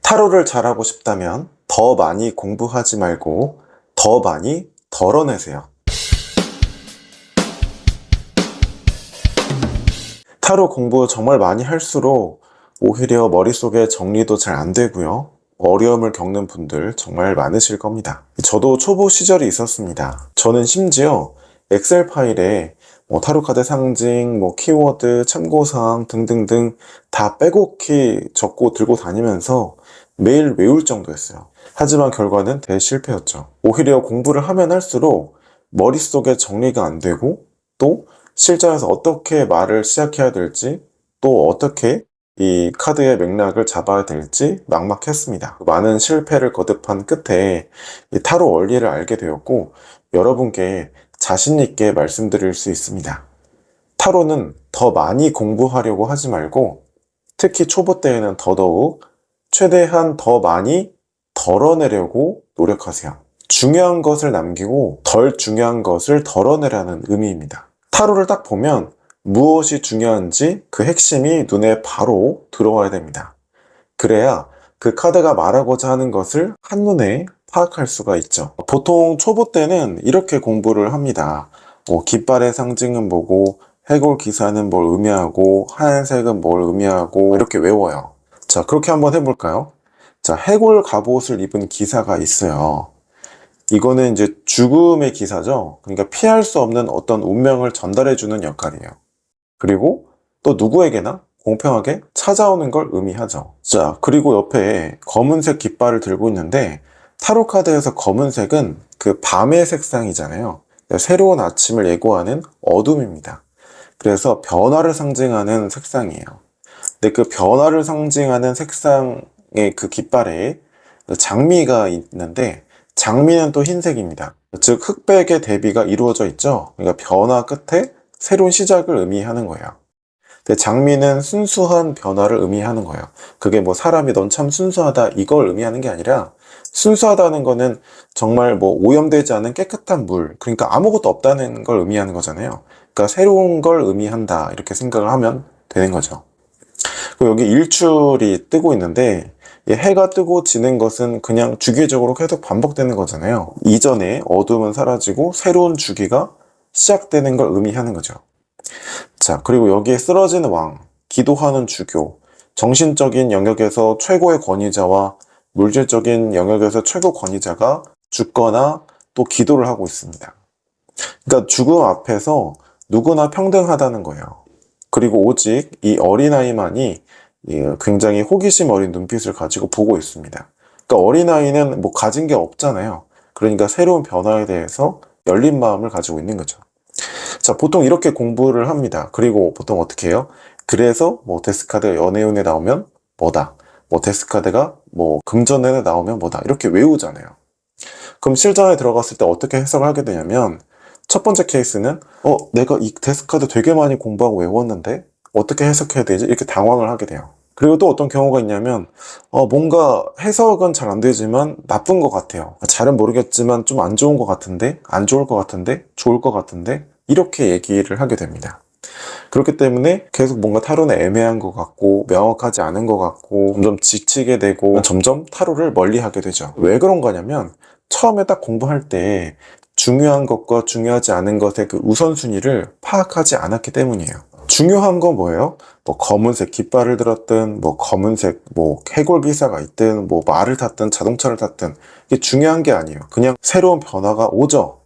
타로를 잘하고 싶다면 더 많이 공부하지 말고 더 많이 덜어내세요. 타로 공부 정말 많이 할수록 오히려 머릿속에 정리도 잘 안 되고요. 어려움을 겪는 분들 정말 많으실 겁니다. 저도 초보 시절이 있었습니다. 저는 심지어 엑셀 파일에 타로카드 상징, 키워드, 참고사항 등등등 다 빼곡히 적고 들고 다니면서 매일 외울 정도였어요. 하지만 결과는 대실패였죠. 오히려 공부를 하면 할수록 머릿속에 정리가 안 되고 또 실전에서 어떻게 말을 시작해야 될지 또 어떻게 이 카드의 맥락을 잡아야 될지 막막했습니다. 많은 실패를 거듭한 끝에 이 타로 원리를 알게 되었고 여러분께 자신 있게 말씀드릴 수 있습니다. 타로는 더 많이 공부하려고 하지 말고 특히 초보 때에는 더더욱 최대한 더 많이 덜어내려고 노력하세요. 중요한 것을 남기고 덜 중요한 것을 덜어내라는 의미입니다. 타로를 딱 보면 무엇이 중요한지 그 핵심이 눈에 바로 들어와야 됩니다. 그래야 그 카드가 말하고자 하는 것을 한눈에 파악할 수가 있죠. 보통 초보 때는 이렇게 공부를 합니다. 깃발의 상징은 뭐고 해골 기사는 뭘 의미하고 하얀색은 뭘 의미하고 이렇게 외워요. 자, 그렇게 한번 해볼까요? 자, 해골 갑옷을 입은 기사가 있어요. 이거는 이제 죽음의 기사죠. 그러니까 피할 수 없는 어떤 운명을 전달해주는 역할이에요. 그리고 또 누구에게나 공평하게 찾아오는 걸 의미하죠. 자, 그리고 옆에 검은색 깃발을 들고 있는데 타로 카드에서 검은색은 그 밤의 색상이잖아요. 새로운 아침을 예고하는 어둠입니다. 그래서 변화를 상징하는 색상이에요. 근데 그 변화를 상징하는 색상의 그 깃발에 장미가 있는데 장미는 또 흰색입니다. 즉 흑백의 대비가 이루어져 있죠. 그러니까 변화 끝에 새로운 시작을 의미하는 거예요. 근데 장미는 순수한 변화를 의미하는 거예요. 그게 사람이 넌 참 순수하다 이걸 의미하는 게 아니라 순수하다는 거는 정말 오염되지 않은 깨끗한 물, 그러니까 아무것도 없다는 걸 의미하는 거잖아요. 그러니까 새로운 걸 의미한다 이렇게 생각을 하면 되는 거죠. 그리고 여기 일출이 뜨고 있는데 해가 뜨고 지는 것은 그냥 주기적으로 계속 반복되는 거잖아요. 이전에 어둠은 사라지고 새로운 주기가 시작되는 걸 의미하는 거죠. 자, 그리고 여기에 쓰러지는 왕, 기도하는 주교, 정신적인 영역에서 최고의 권위자와 물질적인 영역에서 최고 권위자가 죽거나 또 기도를 하고 있습니다. 그러니까 죽음 앞에서 누구나 평등하다는 거예요. 그리고 오직 이 어린아이만이 굉장히 호기심 어린 눈빛을 가지고 보고 있습니다. 그러니까 어린아이는 가진 게 없잖아요. 그러니까 새로운 변화에 대해서 열린 마음을 가지고 있는 거죠. 자, 보통 이렇게 공부를 합니다. 그리고 보통 어떻게 해요? 그래서 데스카드가 연애운에 나오면 뭐다. 데스카드가 금전운에 나오면 뭐다. 이렇게 외우잖아요. 그럼 실전에 들어갔을 때 어떻게 해석을 하게 되냐면 첫 번째 케이스는 내가 이 데스카드 되게 많이 공부하고 외웠는데 어떻게 해석해야 되지? 이렇게 당황을 하게 돼요. 그리고 또 어떤 경우가 있냐면 뭔가 해석은 잘 안 되지만 나쁜 것 같아요. 잘은 모르겠지만 좀 안 좋은 것 같은데, 안 좋을 것 같은데, 좋을 것 같은데 이렇게 얘기를 하게 됩니다. 그렇기 때문에 계속 뭔가 타로는 애매한 것 같고 명확하지 않은 것 같고 점점 지치게 되고 점점 타로를 멀리하게 되죠. 왜 그런 거냐면 처음에 딱 공부할 때 중요한 것과 중요하지 않은 것의 그 우선순위를 파악하지 않았기 때문이에요. 중요한 건 뭐예요? 검은색 깃발을 들었든 검은색 해골 기사가 있든 말을 탔든 자동차를 탔든 이게 중요한 게 아니에요. 그냥 새로운 변화가 오죠.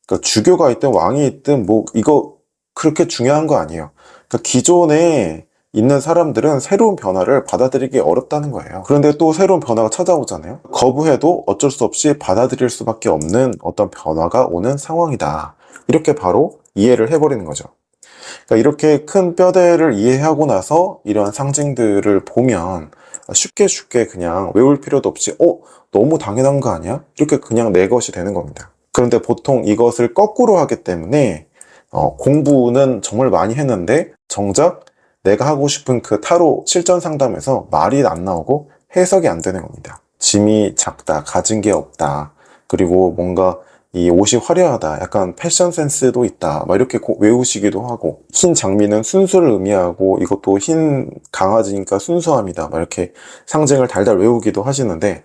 그러니까 주교가 있든 왕이 있든 이거 그렇게 중요한 거 아니에요. 그러니까 기존에 있는 사람들은 새로운 변화를 받아들이기 어렵다는 거예요. 그런데 또 새로운 변화가 찾아오잖아요. 거부해도 어쩔 수 없이 받아들일 수밖에 없는 어떤 변화가 오는 상황이다. 이렇게 바로 이해를 해버리는 거죠. 그러니까 이렇게 큰 뼈대를 이해하고 나서 이런 상징들을 보면 쉽게 그냥 외울 필요도 없이 너무 당연한 거 아니야? 이렇게 그냥 내 것이 되는 겁니다. 그런데 보통 이것을 거꾸로 하기 때문에 공부는 정말 많이 했는데 정작 내가 하고 싶은 그 타로 실전 상담에서 말이 안 나오고 해석이 안 되는 겁니다. 짐이 작다, 가진 게 없다, 그리고 뭔가 이 옷이 화려하다, 약간 패션 센스도 있다, 막 이렇게 외우시기도 하고, 흰 장미는 순수를 의미하고 이것도 흰 강아지니까 순수함이다, 막 이렇게 상징을 달달 외우기도 하시는데,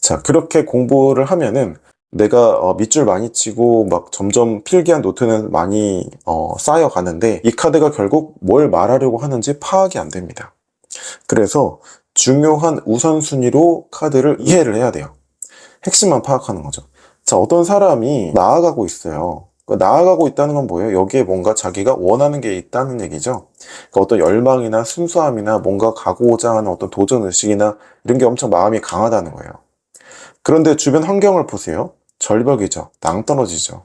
자, 그렇게 공부를 하면은 내가 밑줄 많이 치고 막 점점 필기한 노트는 많이 쌓여가는데, 이 카드가 결국 뭘 말하려고 하는지 파악이 안 됩니다. 그래서 중요한 우선순위로 카드를 이해를 해야 돼요. 핵심만 파악하는 거죠. 자, 어떤 사람이 나아가고 있어요. 나아가고 있다는 건 뭐예요? 여기에 뭔가 자기가 원하는 게 있다는 얘기죠. 그러니까 어떤 열망이나 순수함이나 뭔가 가고자 하는 어떤 도전의식이나 이런 게 엄청 마음이 강하다는 거예요. 그런데 주변 환경을 보세요. 절벽이죠. 낭떠러지죠.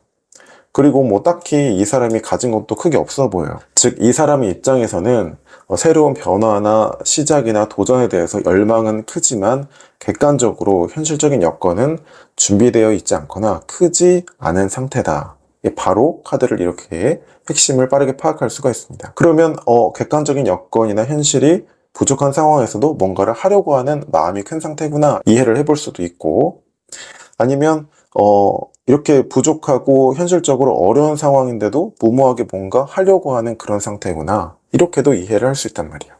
그리고 뭐 딱히 이 사람이 가진 것도 크게 없어 보여요. 즉, 이 사람의 입장에서는 새로운 변화나 시작이나 도전에 대해서 열망은 크지만 객관적으로 현실적인 여건은 준비되어 있지 않거나 크지 않은 상태다. 바로 카드를 이렇게 핵심을 빠르게 파악할 수가 있습니다. 그러면 객관적인 여건이나 현실이 부족한 상황에서도 뭔가를 하려고 하는 마음이 큰 상태구나 이해를 해볼 수도 있고, 아니면 이렇게 부족하고 현실적으로 어려운 상황인데도 무모하게 뭔가 하려고 하는 그런 상태구나, 이렇게도 이해를 할 수 있단 말이에요.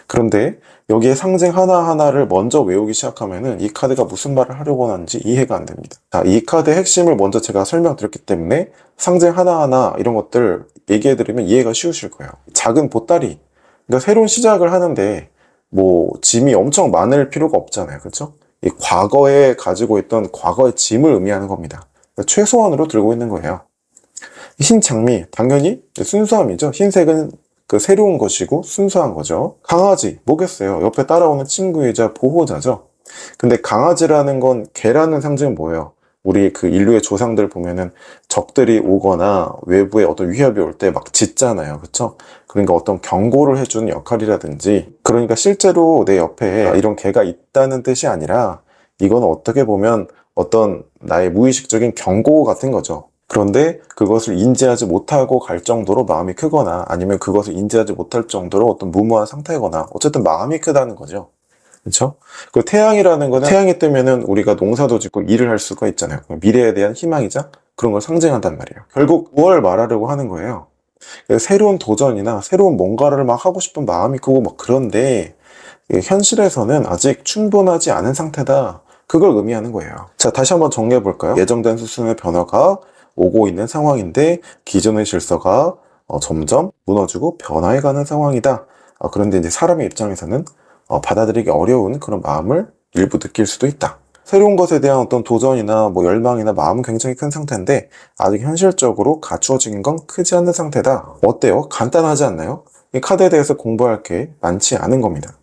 그런데 여기에 상징 하나하나를 먼저 외우기 시작하면은 이 카드가 무슨 말을 하려고 하는지 이해가 안 됩니다. 자, 이 카드의 핵심을 먼저 제가 설명드렸기 때문에 상징 하나하나 이런 것들 얘기해드리면 이해가 쉬우실 거예요. 작은 보따리, 그러니까 새로운 시작을 하는데 뭐 짐이 엄청 많을 필요가 없잖아요. 그렇죠? 이 과거에 가지고 있던 과거의 짐을 의미하는 겁니다. 그러니까 최소한으로 들고 있는 거예요. 흰 장미, 당연히 순수함이죠. 흰색은 그 새로운 것이고 순수한 거죠. 강아지, 뭐겠어요? 옆에 따라오는 친구이자 보호자죠. 근데 강아지라는 건, 개라는 상징은 뭐예요? 우리 그 인류의 조상들 보면은 적들이 오거나 외부에 어떤 위협이 올 때 막 짖잖아요. 그쵸? 그러니까 어떤 경고를 해주는 역할이라든지, 그러니까 실제로 내 옆에 이런 개가 있다는 뜻이 아니라 이건 어떻게 보면 어떤 나의 무의식적인 경고 같은 거죠. 그런데 그것을 인지하지 못하고 갈 정도로 마음이 크거나, 아니면 그것을 인지하지 못할 정도로 어떤 무모한 상태거나, 어쨌든 마음이 크다는 거죠. 그렇죠? 그 태양이라는 거는, 태양이 뜨면은 우리가 농사도 짓고 일을 할 수가 있잖아요. 미래에 대한 희망이자 그런 걸 상징한단 말이에요. 결국 뭘 말하려고 하는 거예요? 새로운 도전이나 새로운 뭔가를 막 하고 싶은 마음이 크고 막 그런데 현실에서는 아직 충분하지 않은 상태다. 그걸 의미하는 거예요. 자, 다시 한번 정리해 볼까요? 예정된 수순의 변화가 오고 있는 상황인데 기존의 질서가 점점 무너지고 변화해가는 상황이다. 그런데 이제 사람의 입장에서는 받아들이기 어려운 그런 마음을 일부 느낄 수도 있다. 새로운 것에 대한 어떤 도전이나 뭐 열망이나 마음은 굉장히 큰 상태인데 아직 현실적으로 갖추어진 건 크지 않은 상태다. 어때요? 간단하지 않나요? 이 카드에 대해서 공부할 게 많지 않은 겁니다.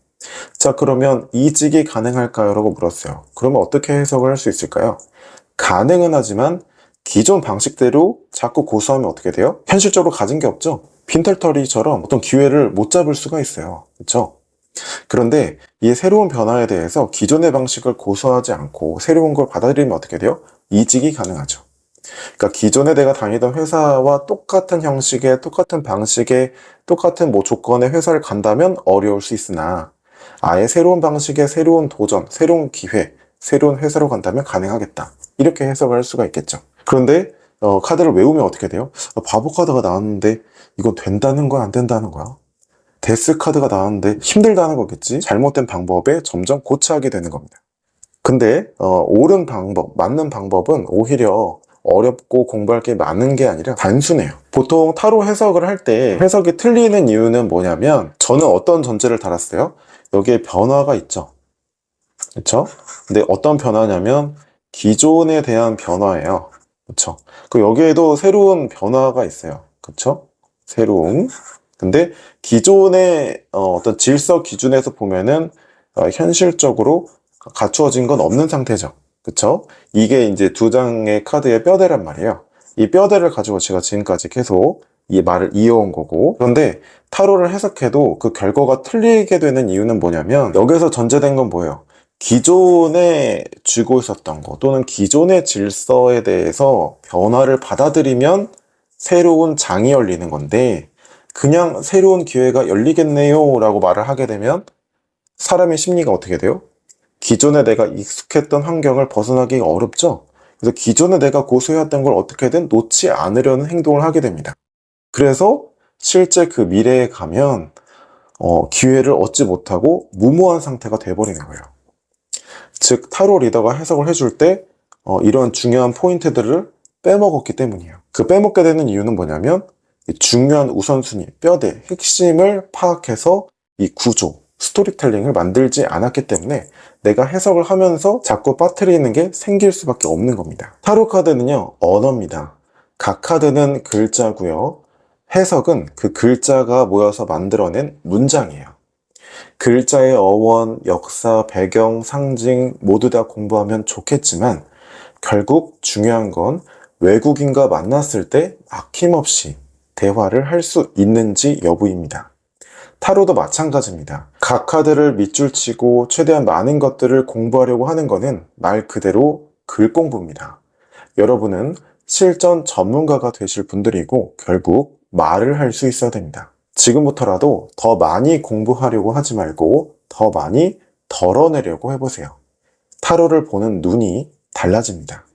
자, 그러면 이직이 가능할까요? 라고 물었어요. 그러면 어떻게 해석을 할 수 있을까요? 가능은 하지만 기존 방식대로 자꾸 고수하면 어떻게 돼요? 현실적으로 가진 게 없죠? 빈털터리처럼 어떤 기회를 못 잡을 수가 있어요. 그렇죠? 그런데 이 새로운 변화에 대해서 기존의 방식을 고수하지 않고 새로운 걸 받아들이면 어떻게 돼요? 이직이 가능하죠. 그러니까 기존에 내가 다니던 회사와 똑같은 형식의, 똑같은 방식의, 똑같은 뭐 조건의 회사를 간다면 어려울 수 있으나 아예 새로운 방식의 새로운 도전, 새로운 기회, 새로운 회사로 간다면 가능하겠다. 이렇게 해석을 할 수가 있겠죠. 그런데 카드를 외우면 어떻게 돼요? 바보 카드가 나왔는데 이건 된다는 거야, 안 된다는 거야? 데스 카드가 나왔는데 힘들다는 거겠지? 잘못된 방법에 점점 고치하게 되는 겁니다. 근데 옳은 방법, 맞는 방법은 오히려 어렵고 공부할 게 많은 게 아니라 단순해요. 보통 타로 해석을 할 때 해석이 틀리는 이유는 뭐냐면, 저는 어떤 전제를 달았어요? 여기에 변화가 있죠. 그렇죠? 근데 어떤 변화냐면 기존에 대한 변화예요. 그렇죠? 그 여기에도 새로운 변화가 있어요. 그렇죠? 새로운. 근데 기존의 어떤 질서 기준에서 보면은 현실적으로 갖추어진 건 없는 상태죠. 그쵸? 이게 이제 두 장의 카드의 뼈대란 말이에요. 이 뼈대를 가지고 제가 지금까지 계속 이 말을 이어온 거고, 그런데 타로를 해석해도 그 결과가 틀리게 되는 이유는 뭐냐면, 여기서 전제된 건 뭐예요? 기존에 쥐고 있었던 거 또는 기존의 질서에 대해서 변화를 받아들이면 새로운 장이 열리는 건데, 그냥 새로운 기회가 열리겠네요 라고 말을 하게 되면 사람의 심리가 어떻게 돼요? 기존에 내가 익숙했던 환경을 벗어나기가 어렵죠? 그래서 기존에 내가 고수해왔던 걸 어떻게든 놓지 않으려는 행동을 하게 됩니다. 그래서 실제 그 미래에 가면 기회를 얻지 못하고 무모한 상태가 돼버리는 거예요. 즉 타로 리더가 해석을 해줄 때 이런 중요한 포인트들을 빼먹었기 때문이에요. 그 빼먹게 되는 이유는 뭐냐면 중요한 우선순위, 뼈대, 핵심을 파악해서 이 구조, 스토리텔링을 만들지 않았기 때문에 내가 해석을 하면서 자꾸 빠뜨리는 게 생길 수밖에 없는 겁니다. 타로 카드는요, 언어입니다. 각 카드는 글자고요. 해석은 그 글자가 모여서 만들어낸 문장이에요. 글자의 어원, 역사, 배경, 상징 모두 다 공부하면 좋겠지만 결국 중요한 건 외국인과 만났을 때 아낌없이 대화를 할 수 있는지 여부입니다. 타로도 마찬가지입니다. 각 카드를 밑줄 치고 최대한 많은 것들을 공부하려고 하는 것은 말 그대로 글 공부입니다. 여러분은 실전 전문가가 되실 분들이고 결국 말을 할 수 있어야 됩니다. 지금부터라도 더 많이 공부하려고 하지 말고 더 많이 덜어내려고 해보세요. 타로를 보는 눈이 달라집니다.